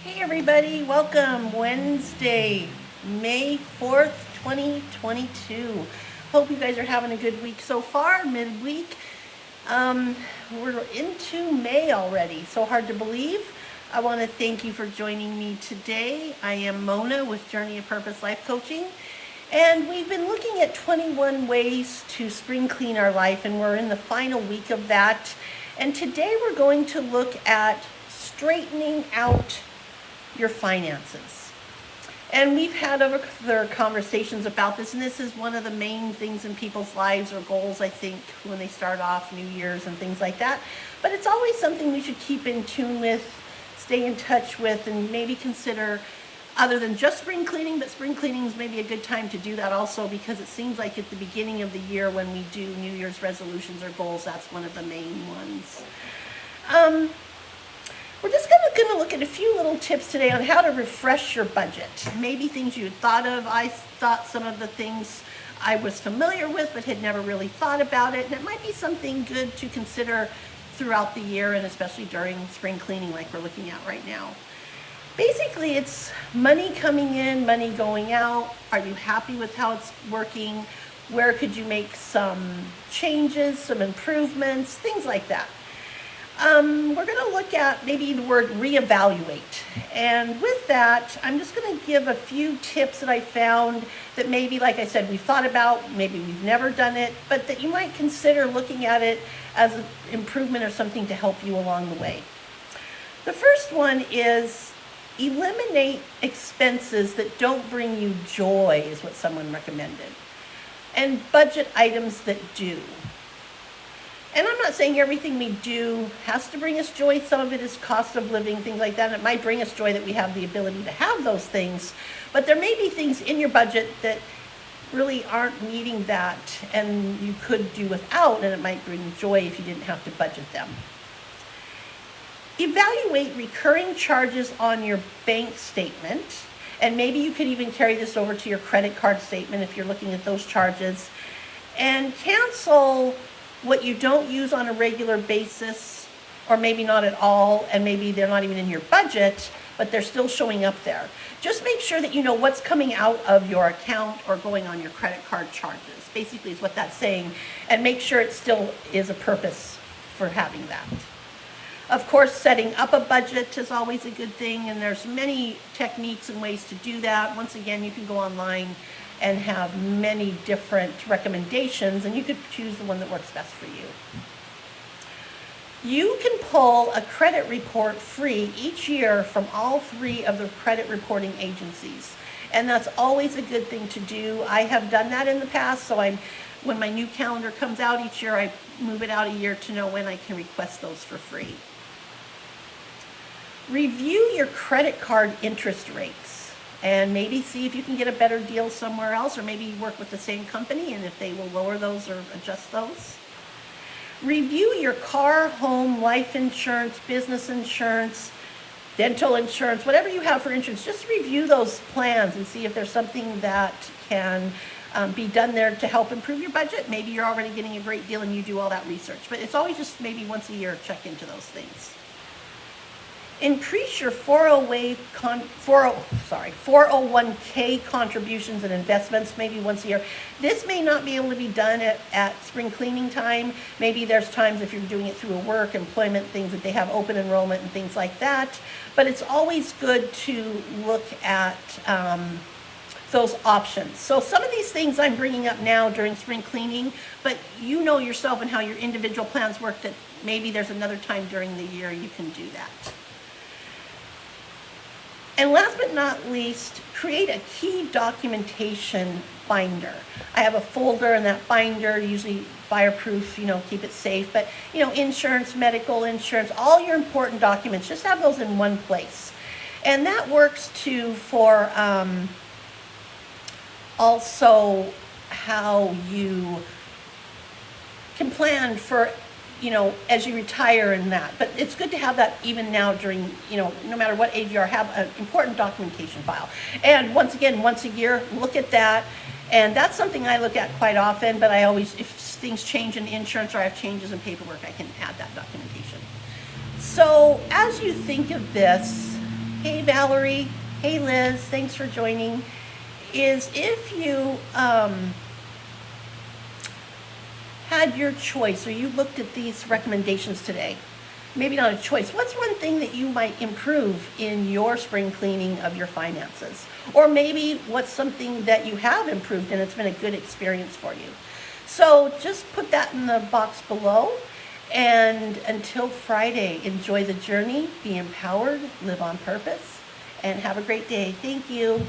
Hey everybody, welcome. Wednesday, May 4th, 2022. Hope you guys are having a good week so far, midweek. We're into May already, so hard to believe. I want to thank you for joining me today. I am Mona with Journey.Of.Purpose Life Coaching, and we've been looking at 21 ways to spring clean our life, and we're in the final week of that. And today we're going to look at straightening out your finances. And we've had other conversations about this, and this is one of the main things in people's lives or goals, I think, when they start off New Year's and things like that. But it's always something we should keep in tune with, stay in touch with, and maybe consider other than just spring cleaning, but spring cleaning is maybe a good time to do that also, because it seems like at the beginning of the year when we do New Year's resolutions or goals, that's one of the main ones. We're just going to look at a few little tips today on how to refresh your budget. Maybe things you had thought of. I thought some of the things I was familiar with but had never really thought about it. And it might be something good to consider throughout the year, and especially during spring cleaning like we're looking at right now. Basically, it's money coming in, money going out. Are you happy with how it's working? Where could you make some changes, some improvements, things like that. We're going to look at maybe the word reevaluate. And with that, I'm just going to give a few tips that I found that maybe, like I said, we've thought about, maybe we've never done it, but that you might consider looking at it as an improvement or something to help you along the way. The first one is eliminate expenses that don't bring you joy, is what someone recommended, and budget items that do. And I'm not saying everything we do has to bring us joy. Some of it is cost of living, things like that. And it might bring us joy that we have the ability to have those things. But there may be things in your budget that really aren't meeting that and you could do without, and it might bring joy if you didn't have to budget them. Evaluate recurring charges on your bank statement. And maybe you could even carry this over to your credit card statement if you're looking at those charges. And cancel what you don't use on a regular basis, or maybe not at all, and maybe they're not even in your budget, but they're still showing up there. Just make sure that you know what's coming out of your account or going on your credit card charges, basically is what that's saying, and make sure it still is a purpose for having that. Of course, setting up a budget is always a good thing, and there's many techniques and ways to do that. Once again, you can go online and have many different recommendations, and you could choose the one that works best for you. You can pull a credit report free each year from all three of the credit reporting agencies, and that's always a good thing to do. I have done that in the past, so when my new calendar comes out each year, I move it out a year to know when I can request those for free. Review your credit card interest rates, and maybe see if you can get a better deal somewhere else, or maybe work with the same company and if they will lower those or adjust those. Review your car, home, life insurance, business insurance, dental insurance, whatever you have for insurance. Just review those plans and see if there's something that can be done there to help improve your budget. Maybe you're already getting a great deal and you do all that research, but it's always just maybe once a year check into those things. Increase your 401k contributions and investments maybe once a year. This may not be able to be done at spring cleaning time. Maybe there's times if you're doing it through a work, employment, things that they have open enrollment and things like that. But it's always good to look at those options. So some of these things I'm bringing up now during spring cleaning, but you know yourself and how your individual plans work, that maybe there's another time during the year you can do that. And last but not least, create a key documentation binder. I have a folder in that binder, usually fireproof, keep it safe. But, insurance, medical insurance, all your important documents, just have those in one place. And that works too for also how you can plan for as you retire and that. But it's good to have that even now during, no matter what age you are, have an important documentation file. And once again, once a year, look at that. And that's something I look at quite often, but I always, if things change in insurance or I have changes in paperwork, I can add that documentation. So as you think of this, hey Valerie, hey Liz, thanks for joining, is if you had your choice, or you looked at these recommendations today, maybe not a choice, what's one thing that you might improve in your spring cleaning of your finances? Or maybe what's something that you have improved and it's been a good experience for you? So just put that in the box below. And until Friday, enjoy the journey, be empowered, live on purpose, and have a great day. Thank you.